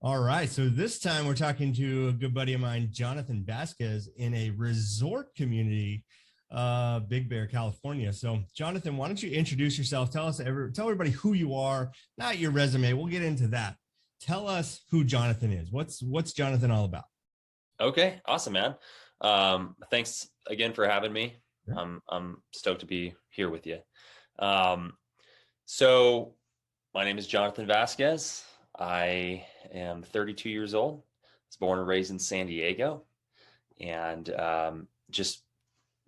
All right. So this time we're talking to a good buddy of mine, Jonathan Vasquez, in a resort community, Big Bear, California. So, Jonathan, why don't you introduce yourself? Tell everybody who you are, not your resume. We'll get into that. Tell us who Jonathan is. What's Jonathan all about? Okay, awesome, man. Thanks again for having me. Sure. I'm stoked to be here with you. Um, so my name is Jonathan Vasquez. I am 32 years old. I was born and raised in San Diego, and just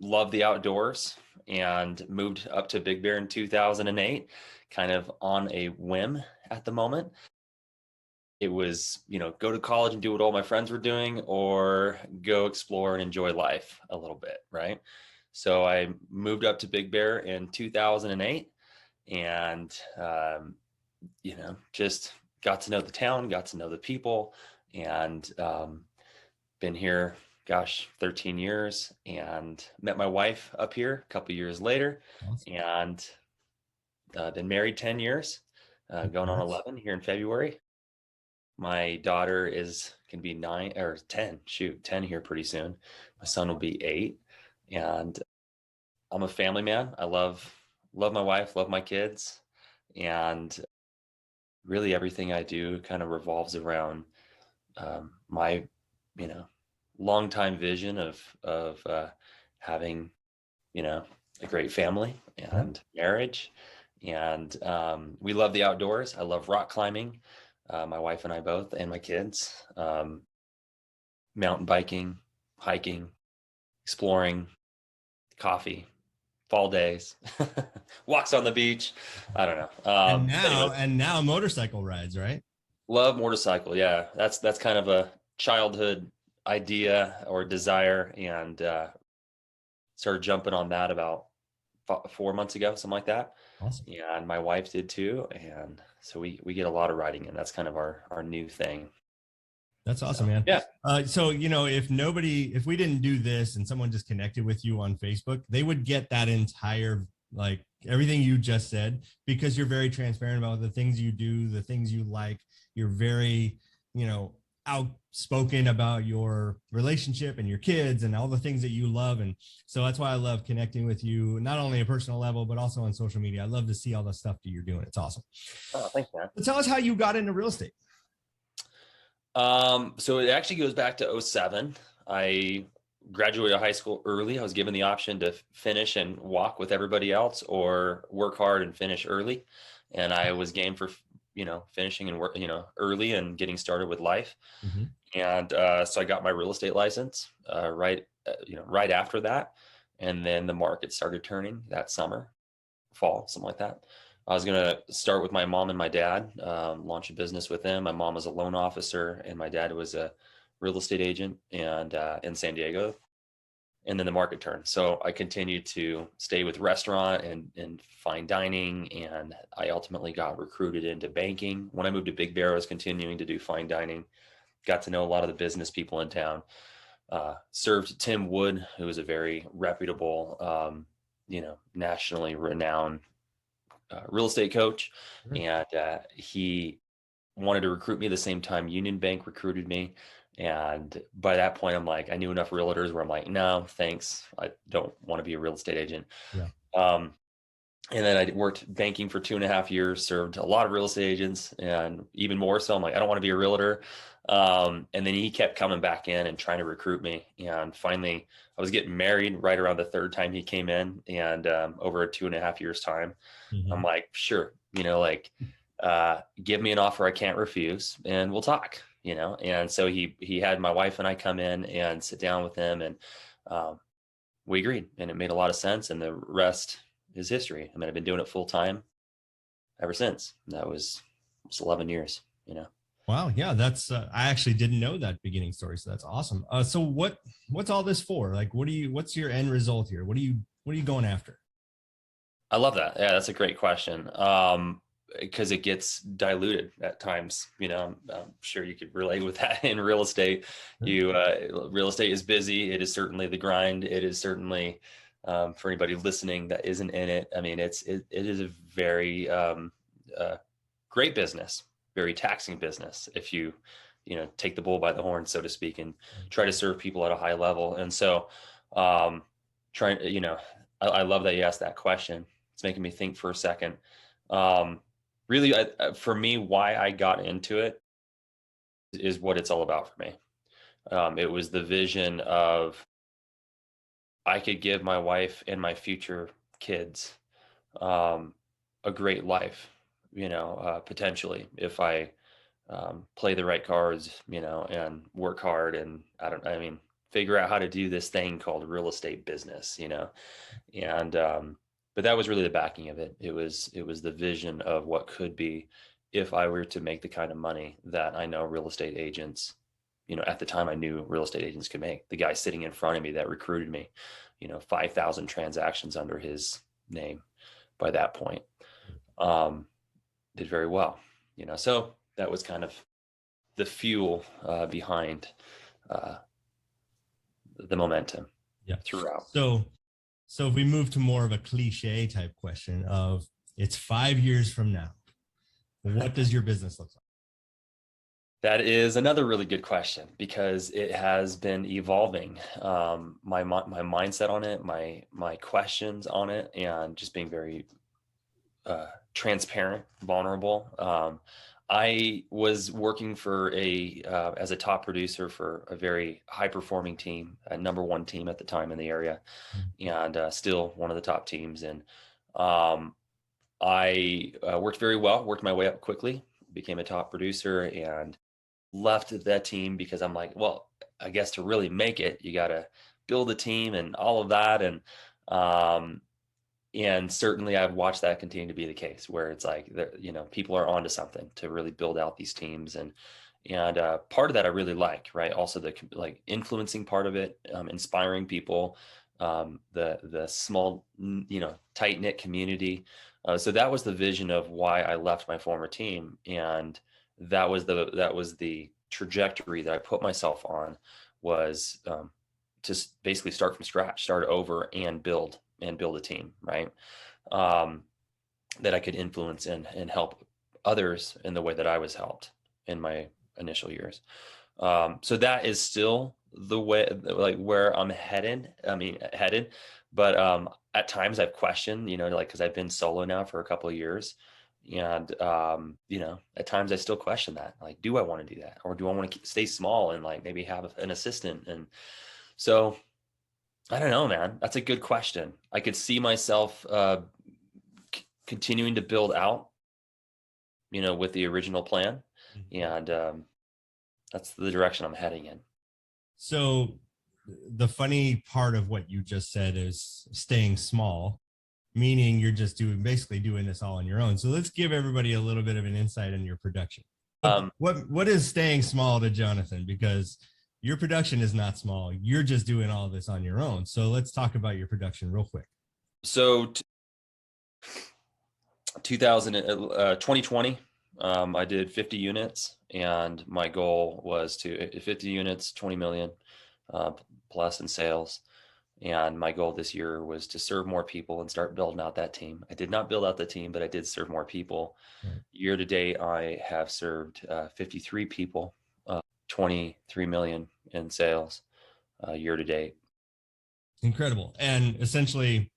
love the outdoors. And moved up to Big Bear in 2008, kind of on a whim at the moment. It was, go to college and do what all my friends were doing, or go explore and enjoy life a little bit, right? So I moved up to Big Bear in 2008, and just got to know the town, got to know the people, and been here, gosh, 13 years, and met my wife up here a couple years later. Awesome. And been married 10 years, going on 11 here in February. My daughter is going to be 10 here pretty soon. My son will be 8, and I'm a family man. I love my wife, love my kids, and really everything I do kind of revolves around my, long time vision of having, a great family and marriage. And we love the outdoors. I love rock climbing. My wife and I both, and my kids, mountain biking, hiking, exploring, coffee, fall days, walks on the beach. I don't know. And now motorcycle rides, right? Love motorcycle. Yeah. That's kind of a childhood idea or desire, and started jumping on that about 4 months ago, something like that. Awesome. And my wife did too. And so we get a lot of riding, and that's kind of our new thing. That's awesome, man. Yeah. So, if we didn't do this and someone just connected with you on Facebook, they would get that entire, like everything you just said, because you're very transparent about the things you do, the things you like. You're very, outspoken about your relationship and your kids and all the things that you love. And so that's why I love connecting with you, not only a personal level, but also on social media. I love to see all the stuff that you're doing. It's awesome. Oh, thanks, man. So tell us how you got into real estate. So it actually goes back to 2007. I graduated high school early. I was given the option to finish and walk with everybody else, or work hard and finish early. And I was game for, finishing and work, early and getting started with life. Mm-hmm. And so I got my real estate license right after that. And then the market started turning that summer, fall, something like that. I was going to start with my mom and my dad, launch a business with them. My mom was a loan officer, and my dad was a real estate agent and in San Diego. And then the market turned. So I continued to stay with restaurant and fine dining. And I ultimately got recruited into banking. When I moved to Big Bear, I was continuing to do fine dining. Got to know a lot of the business people in town. Served Tim Wood, who was a very reputable, nationally renowned real estate coach. And he wanted to recruit me the same time Union Bank recruited me. And by that point, I'm like, I knew enough realtors where I'm like, no, thanks. I don't want to be a real estate agent. Yeah. And then I worked banking for 2.5 years, served a lot of real estate agents, and even more so, I'm like, I don't want to be a realtor. And then he kept coming back in and trying to recruit me. And finally, I was getting married right around the third time he came in, and over a 2.5 years time, Mm-hmm. I'm like, sure, give me an offer I can't refuse, and we'll talk. And so he had my wife and I come in and sit down with him, and we agreed, and it made a lot of sense, and the rest is history. I mean, I've been doing it full time ever since. That was 11 years, Wow. Yeah. That's, I actually didn't know that beginning story. So that's awesome. So what's all this for? Like, what's your end result here? What are you going after? I love that. Yeah, that's a great question. Because it gets diluted at times. I'm sure you could relate with that in real estate. Real estate is busy. It is certainly the grind. It is certainly, for anybody listening that isn't in it, I mean, it is a very great business, very taxing business if you take the bull by the horn, so to speak, and try to serve people at a high level. And so, trying, I love that you asked that question. It's making me think for a second. Really, for me, why I got into it is what it's all about for me. It was the vision of I could give my wife and my future kids a great life, potentially if I play the right cards, and work hard, and figure out how to do this thing called real estate business, and but that was really the backing of it. It was the vision of what could be if I were to make the kind of money that I know real estate agents, at the time I knew real estate agents could make. The guy sitting in front of me that recruited me, 5,000 transactions under his name by that point, did very well, so that was kind of the fuel behind the momentum throughout. So if we move to more of a cliche type question of it's 5 years from now, what does your business look like? That is another really good question because it has been evolving. My mindset on it, my questions on it, and just being very transparent, vulnerable. I was working for as a top producer for a very high performing team, a number one team at the time in the area, and still one of the top teams. And I worked very well, worked my way up quickly, became a top producer, and left that team because I'm like, well, I guess to really make it, you got to build a team and all of that. And certainly I've watched that continue to be the case where it's like, people are onto something to really build out these teams. And part of that I really like, right? Also the influencing part of it, inspiring people, the small, tight knit community. So that was the vision of why I left my former team. And that was the trajectory that I put myself on, was to basically start from scratch, start over and build a team, right? That I could influence and help others in the way that I was helped in my initial years. So that is still the way, where I'm headed. But at times I've questioned, because I've been solo now for a couple of years. And, at times I still question that, do I want to do that? Or do I want to stay small and maybe have an assistant? And so I don't know, man, that's a good question. I could see myself, continuing to build out, with the original plan. And, that's the direction I'm heading in. So the funny part of what you just said is staying small, meaning you're just basically doing this all on your own. So let's give everybody a little bit of an insight on your production. What is staying small to Jonathan? Because your production is not small. You're just doing all this on your own. So let's talk about your production real quick. So 2020, I did 50 units, and my goal was to 50 units, 20 million plus in sales. And my goal this year was to serve more people and start building out that team. I did not build out the team, but I did serve more people. Right. Year to date, I have served 53 people, 23 million in sales year to date. Incredible. And essentially,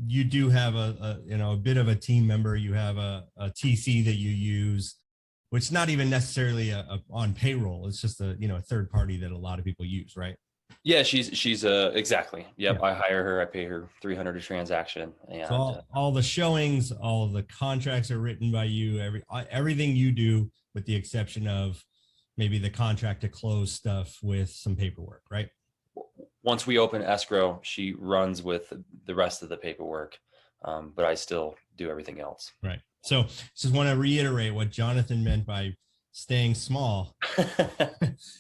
you do have a bit of a team member. You have a TC that you use, which is not even necessarily on payroll. It's just a third party that a lot of people use, right? Yeah, she's exactly. Yep. Yeah. I hire her. I pay her $300 a transaction. And so all the showings, all of the contracts are written by you. Everything you do, with the exception of maybe the contract to close stuff with some paperwork, right? Once we open escrow, she runs with the rest of the paperwork, but I still do everything else. Right. So just want to reiterate what Jonathan meant by staying small.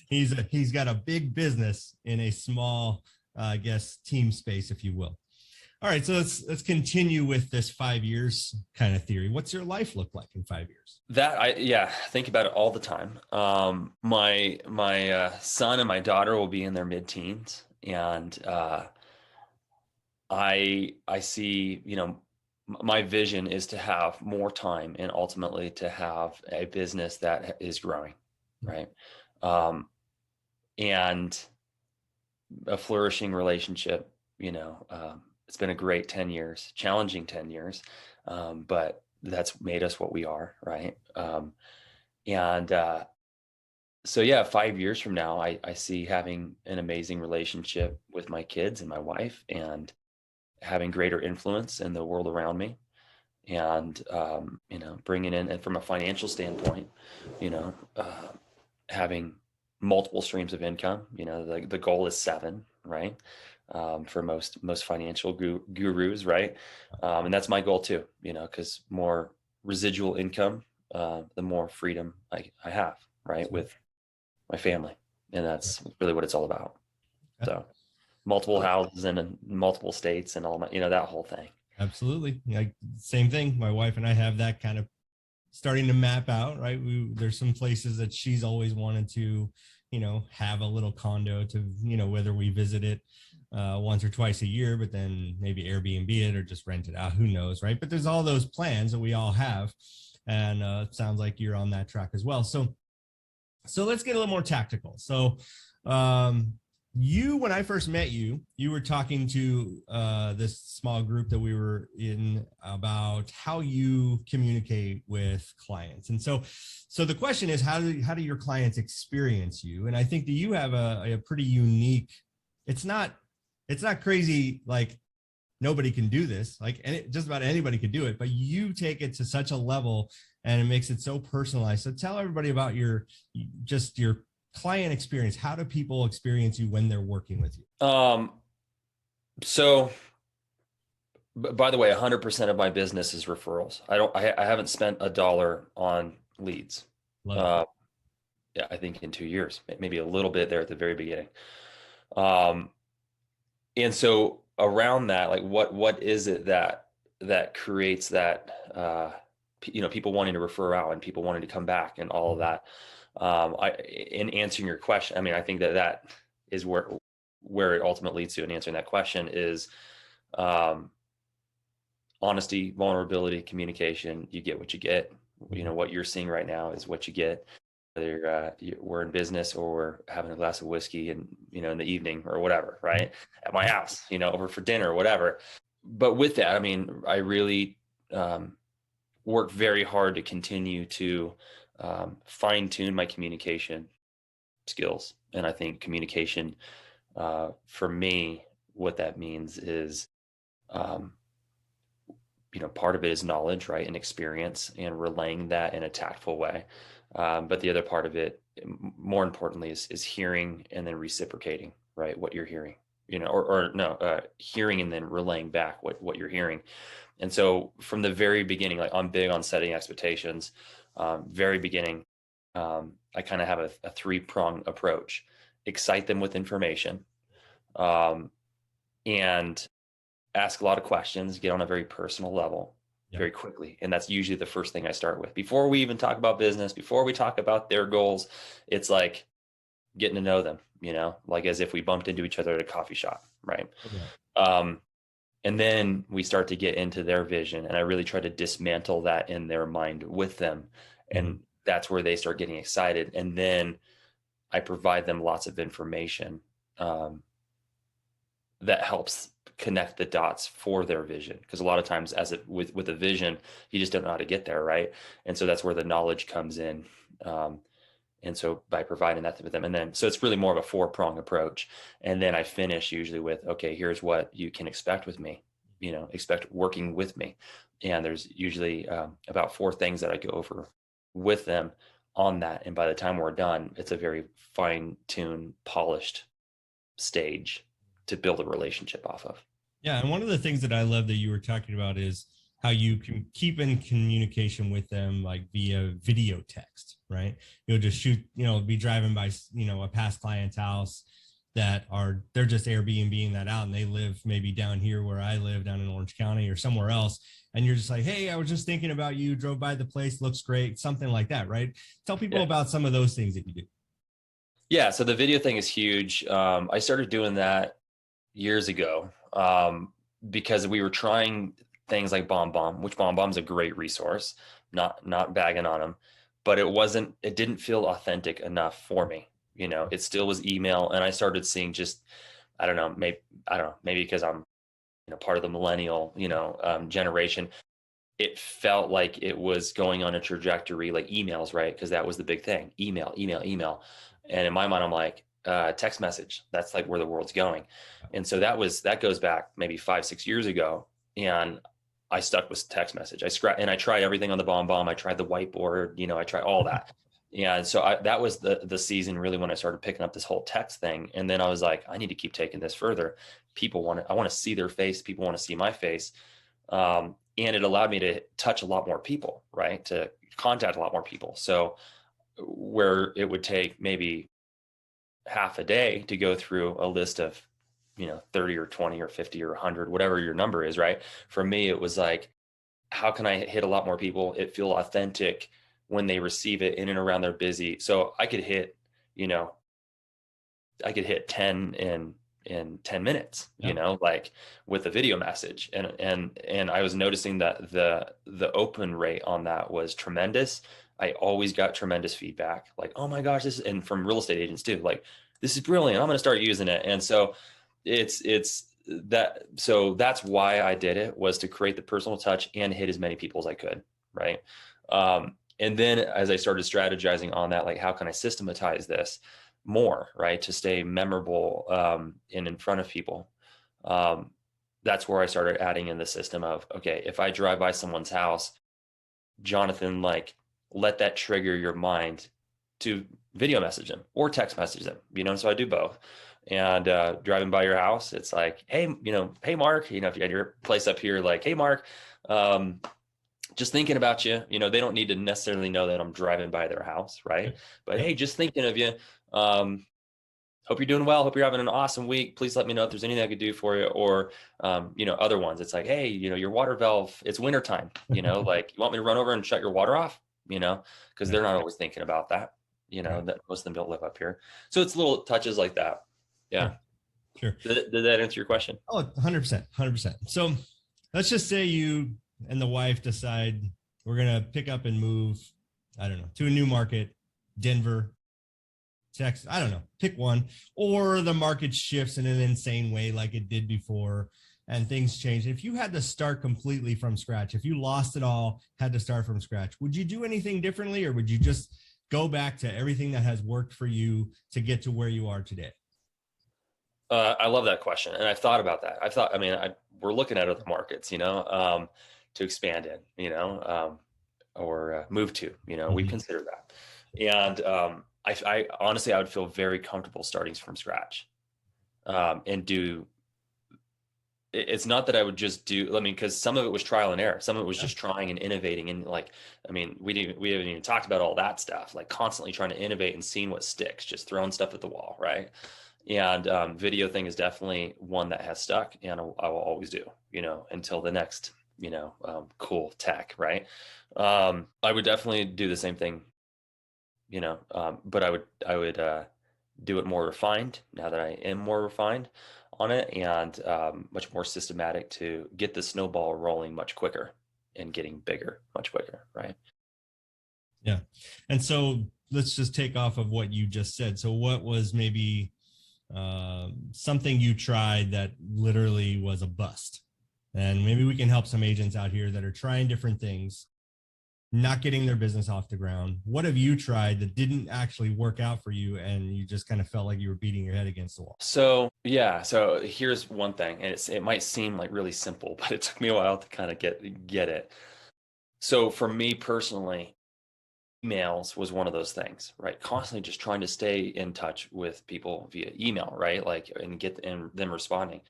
He's got a big business in a small, team space, if you will. All right, so let's continue with this 5 years kind of theory. What's your life look like in 5 years? Think about it all the time. My son and my daughter will be in their mid-teens, and I see, my vision is to have more time and ultimately to have a business that is growing, right? and a flourishing relationship. It's been a great 10 years, challenging 10 years, but that's made us what we are, right? And so yeah, 5 years from now, I see having an amazing relationship with my kids and my wife, and having greater influence in the world around me, and bringing in, and from a financial standpoint, you know, having multiple streams of income. The goal is 7, right? For most financial gurus, right? And that's my goal too. Because more residual income, the more freedom I have, right, with my family, and that's really what it's all about. So multiple houses in multiple states and all my, that whole thing. Absolutely. Same thing. My wife and I have that kind of starting to map out, right? There's some places that she's always wanted to, have a little condo to, whether we visit it once or twice a year, but then maybe Airbnb it or just rent it out. Who knows, right? But there's all those plans that we all have. And it sounds like you're on that track as well. So let's get a little more tactical. So when I first met you, you were talking to this small group that we were in about how you communicate with clients. And so the question is, how do your clients experience you? And I think that you have a pretty unique, it's not crazy, like nobody can do this, just about anybody could do it, but you take it to such a level and it makes it so personalized. So tell everybody about your client experience. How do people experience you when they're working with you? So by the way, 100% of my business is referrals. I haven't spent $1 on leads. Yeah, I think in 2 years, maybe a little bit there at the very beginning. And so around that, like what is it that creates that, people wanting to refer out and people wanting to come back and all of that. In answering your question, I mean, I think that is where it ultimately leads to, and answering that question is honesty, vulnerability, communication. You get what you get. What you're seeing right now is what you get. Whether we're in business or we're having a glass of whiskey and in the evening or whatever, right, at my house, over for dinner or whatever. But with that, I mean, I really work very hard to continue to fine tune my communication skills. And I think communication, for me, what that means is, part of it is knowledge, right, and experience, and relaying that in a tactful way. But the other part of it, more importantly, is hearing and then reciprocating, right, what you're hearing, hearing and then relaying back what you're hearing. And so from the very beginning, like, I'm big on setting expectations. Very beginning, I kind of have a 3-prong approach: excite them with information, and ask a lot of questions, get on a very personal level very quickly. And that's usually the first thing I start with. Before we even talk about business, before we talk about their goals, it's like getting to know them, like as if we bumped into each other at a coffee shop, right? Okay. And then we start to get into their vision, and I really try to dismantle that in their mind with them. And that's where they start getting excited. And then I provide them lots of information that helps connect the dots for their vision. Because a lot of times with a vision, you just don't know how to get there, right? And so that's where the knowledge comes in. And so by providing that to them, and then, so it's really more of a 4-prong approach. And then I finish usually with, okay, here's what you can expect with me, expect working with me. And there's usually about 4 things that I go over with them on that. And by the time we're done, it's a very fine-tuned, polished stage to build a relationship off of. Yeah. And one of the things that I love that you were talking about is how you can keep in communication with them, like via video text, right? You'll just shoot, be driving by, a past client's house they're just Airbnb-ing that out, and they live maybe down here where I live, down in Orange County or somewhere else. And you're just like, hey, I was just thinking about you, drove by the place, looks great, something like that, right? Tell people about some of those things that you do. Yeah. So the video thing is huge. I started doing that years ago because we were trying things like BombBomb, which BombBomb's a great resource, not bagging on them, but it didn't feel authentic enough for me. It still was email. And I started seeing just, I don't know, maybe because I'm, part of the millennial, generation. It felt like it was going on a trajectory like emails, right? Because that was the big thing, email, email, email. And in my mind, I'm like, text message, that's like where the world's going. And so that goes back maybe 5-6 years ago. And I stuck with text message. I tried everything on the bomb. I tried the whiteboard, I tried all that. And so that was the season really when I started picking up this whole text thing. And then I was like, I need to keep taking this further. I want to see their face. People want to see my face. And it allowed me to touch a lot more people, right? To contact a lot more people. So where it would take maybe half a day to go through a list of, 30 or 20 or 50 or 100, whatever your number is, right? For me, it was like, how can I hit a lot more people? It feel authentic when they receive it in and around their busy. So I could hit, 10 in 10 minutes, like with a video message. And I was noticing that the open rate on that was tremendous. I always got tremendous feedback, like, oh my gosh, and from real estate agents too, like, this is brilliant. I'm going to start using it. And so so that's why I did it, was to create the personal touch and hit as many people as I could. Right. And then as I started strategizing on that, like, how can I systematize this more, right, to stay memorable and in front of people? That's where I started adding in the system of, okay, if I drive by someone's house, Jonathan, like, let that trigger your mind to video message them or text message them, so I do both. And driving by your house, it's like, hey, hey, Mark, if you had your place up here, like, hey, Mark, just thinking about you. They don't need to necessarily know that I'm driving by their house, right? But hey, just thinking of you. Hope you're doing well. Hope you're having an awesome week. Please let me know if there's anything I could do for you. Or, other ones. It's like, hey, your water valve, it's wintertime, like, you want me to run over and shut your water off, because they're not always thinking about that, that most of them don't live up here. So it's little touches like that. Yeah. Sure. Did that answer your question? Oh, 100%. 100%. So let's just say you and the wife decide we're going to pick up and move, I don't know, to a new market, Denver, Texas, I don't know, pick one, or the market shifts in an insane way like it did before and things change. If you had to start completely from scratch, if you lost it all, had to start from scratch, would you do anything differently, or would you just go back to everything that has worked for you to get to where you are today? I love that question. And I've thought about that. We're looking at other markets, to expand in, or move to, we consider that. And I honestly, I would feel very comfortable starting from scratch, and it's not that I would just because some of it was trial and error. Some of it was just trying and innovating. And we haven't even talked about all that stuff, like constantly trying to innovate and seeing what sticks, just throwing stuff at the wall. Right. And video thing is definitely one that has stuck, and I will always do, until the next, cool tech. Right. I would definitely do the same thing, but I would do it more refined now that I am more refined on it, and much more systematic to get the snowball rolling much quicker and getting bigger much quicker. Right. Yeah. And so let's just take off of what you just said. So what was maybe something you tried that literally was a bust? And maybe we can help some agents out here that are trying different things, not getting their business off the ground. What have you tried that didn't actually work out for you, and you just kind of felt like you were beating your head against the wall? So here's one thing, and it might seem like really simple, but it took me a while to kind of get it. So for me personally, emails was one of those things, right? Constantly just trying to stay in touch with people via email, right? Like, and get them responding.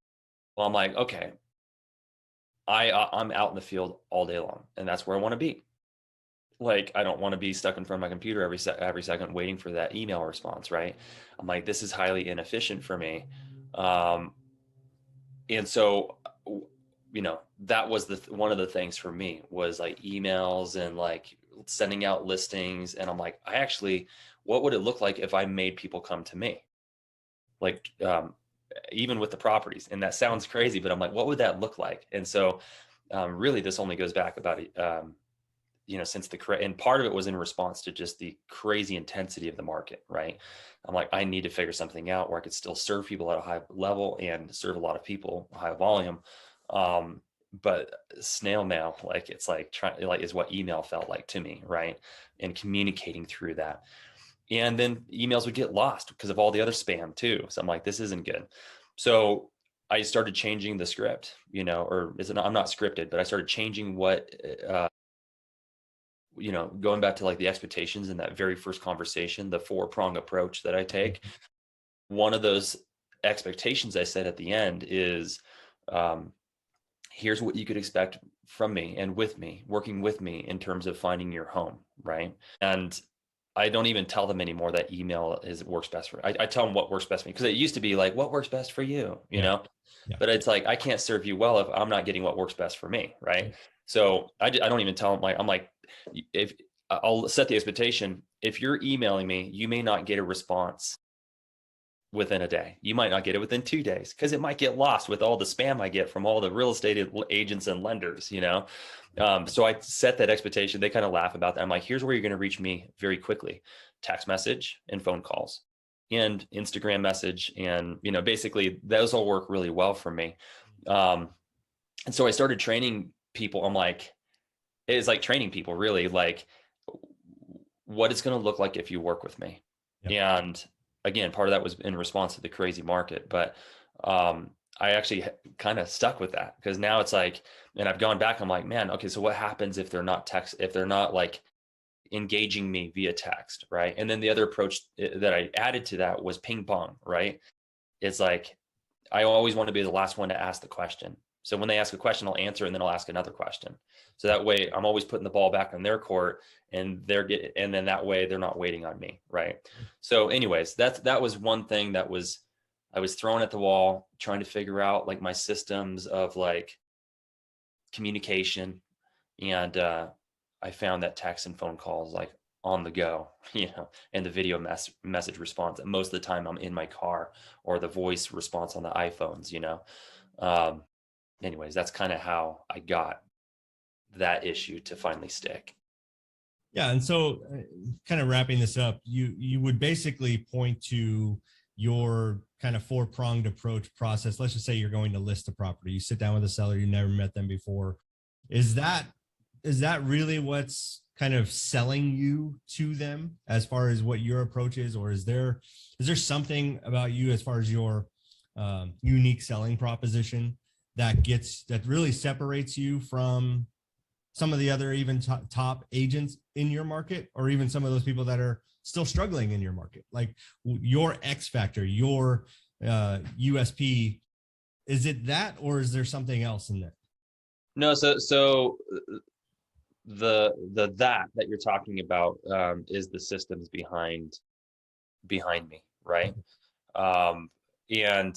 Well, I'm like, okay, I'm out in the field all day long, and that's where I want to be. Like, I don't want to be stuck in front of my computer every second waiting for that email response, right? I'm like, this is highly inefficient for me. And so, that was one of the things for me was like emails and like sending out listings. And I'm like, what would it look like if I made people come to me? Like, even with the properties. And that sounds crazy, but I'm like, what would that look like? And so, really, this only goes back about, since and part of it was in response to just the crazy intensity of the market, right? I'm like, I need to figure something out where I could still serve people at a high level and serve a lot of people, high volume. But snail mail, like it's like is what email felt like to me, right? And communicating through that. And then emails would get lost because of all the other spam too. So I'm like, this isn't good. So I started changing the script, or I'm not scripted, but I started changing what, going back to like the expectations in that very first conversation, the 4-prong approach that I take. One of those expectations I said at the end is, here's what you could expect from me and with me, working with me in terms of finding your home, right? And I don't even tell them anymore that email works best for me. I tell them what works best for me, because it used to be like, what works best for you, know? Yeah. But it's like, I can't serve you well if I'm not getting what works best for me, right? So I don't even tell them, I'm like, if I'll set the expectation, if you're emailing me, you may not get a response within a day. You might not get it within 2 days, because it might get lost with all the spam I get from all the real estate agents and lenders, So I set that expectation. They kind of laugh about that. I'm like, here's where you're going to reach me very quickly: text message and phone calls and Instagram message. And, basically those all work really well for me. And so I started training people. I'm like, it's like training people really, like what it's going to look like if you work with me. Yep. And again, part of that was in response to the crazy market, but I actually kind of stuck with that, because now it's like, and I've gone back, I'm like, man, okay, so what happens if they're not like engaging me via text, right? And then the other approach that I added to that was ping pong, right? It's like, I always want to be the last one to ask the question. So when they ask a question, I'll answer, and then I'll ask another question. So that way I'm always putting the ball back on their court, and and then that way they're not waiting on me. Right. So anyways, that was one thing I was throwing at the wall, trying to figure out like my systems of like communication. And I found that text and phone calls, like on the go, and the video message response. And most of the time I'm in my car, or the voice response on the iPhones, anyways, that's kind of how I got that issue to finally stick. Yeah. And so kind of wrapping this up, you would basically point to your kind of 4-pronged approach process. Let's just say you're going to list a property. You sit down with a seller, you never met them before. Is that really what's kind of selling you to them as far as what your approach is? Or is there something about you as far as your unique selling proposition that really separates you from some of the other even top agents in your market, or even some of those people that are still struggling in your market? Like your X factor, your USP, is it that, or is there something else in there? No, so the that you're talking about is the systems behind me, right? And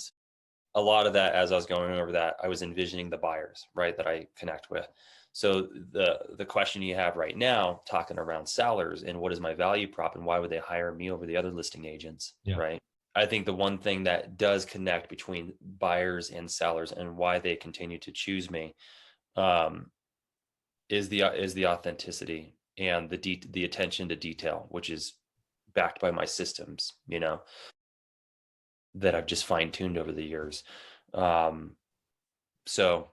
a lot of that, as I was going over that, I was envisioning the buyers, right, that I connect with. So the question you have right now, talking around sellers and what is my value prop and why would they hire me over the other listing agents, right? I think the one thing that does connect between buyers and sellers and why they continue to choose me is the authenticity and the attention to detail, which is backed by my systems, that I've just fine-tuned over the years. So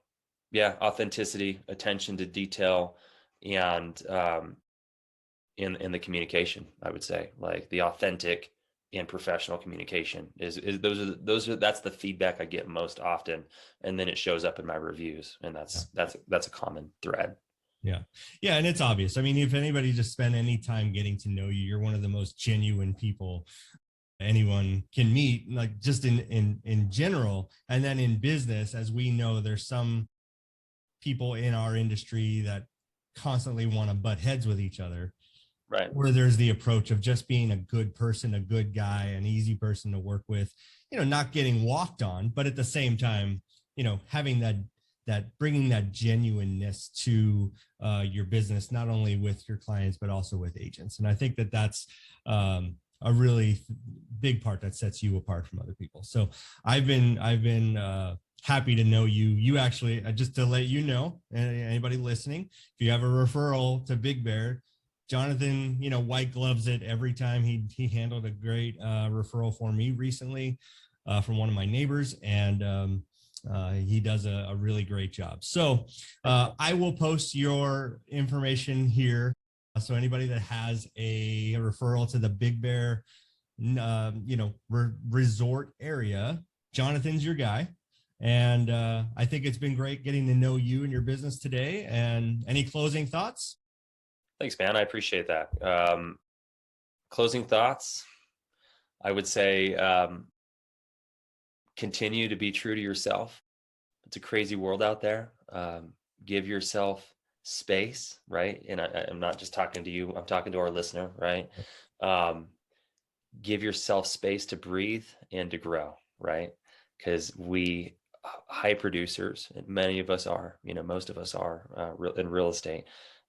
yeah, authenticity, attention to detail, and in the communication, I would say, like the authentic and professional communication is that's the feedback I get most often, and then it shows up in my reviews, and that's a common thread. Yeah. And it's obvious. I mean, if anybody just spent any time getting to know you, you're one of the most genuine people anyone can meet, like just in general. And then in business, as we know, there's some people in our industry that constantly want to butt heads with each other. Right. Where there's the approach of just being a good person, a good guy, an easy person to work with, not getting walked on, but at the same time, having that bringing that genuineness to your business, not only with your clients, but also with agents. And I think that that's a really big part that sets you apart from other people. So I've been happy to know you. You actually, just to let you know, anybody listening, if you have a referral to Big Bear, Jonathan, white gloves it every time. He handled a great referral for me recently from one of my neighbors, and he does a really great job. So I will post your information here. So anybody that has a referral to the Big Bear, resort area, Jonathan's your guy. And I think it's been great getting to know you and your business today. And any closing thoughts? Thanks, man. I appreciate that. Closing thoughts, I would say, continue to be true to yourself. It's a crazy world out there. Give yourself space, right? And I'm not just talking to you, I'm talking to our listener, right? Give yourself space to breathe and to grow, right? Because we high producers, many of us are, most of us are in real estate,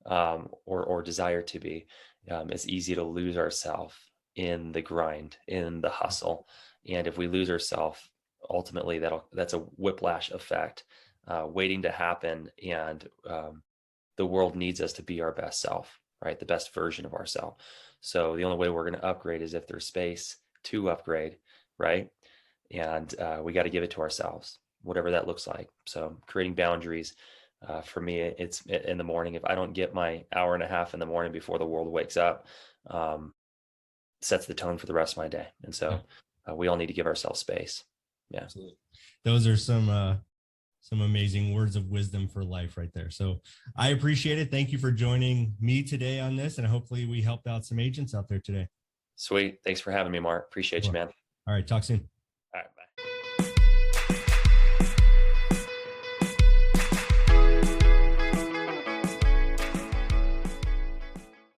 or desire to be. It's easy to lose ourselves in the grind, in the hustle. And if we lose ourselves, ultimately that's a whiplash effect waiting to happen. And the world needs us to be our best self, right? The best version of ourselves. So the only way we're going to upgrade is if there's space to upgrade, right? And we got to give it to ourselves, whatever that looks like. So creating boundaries, for me, it's in the morning. If I don't get my hour and a half in the morning before the world wakes up, sets the tone for the rest of my day. And so we all need to give ourselves space. Yeah. Absolutely. Those are some amazing words of wisdom for life right there. So I appreciate it. Thank you for joining me today on this. And hopefully we helped out some agents out there today. Sweet. Thanks for having me, Mark. Appreciate you, man. All right. Talk soon.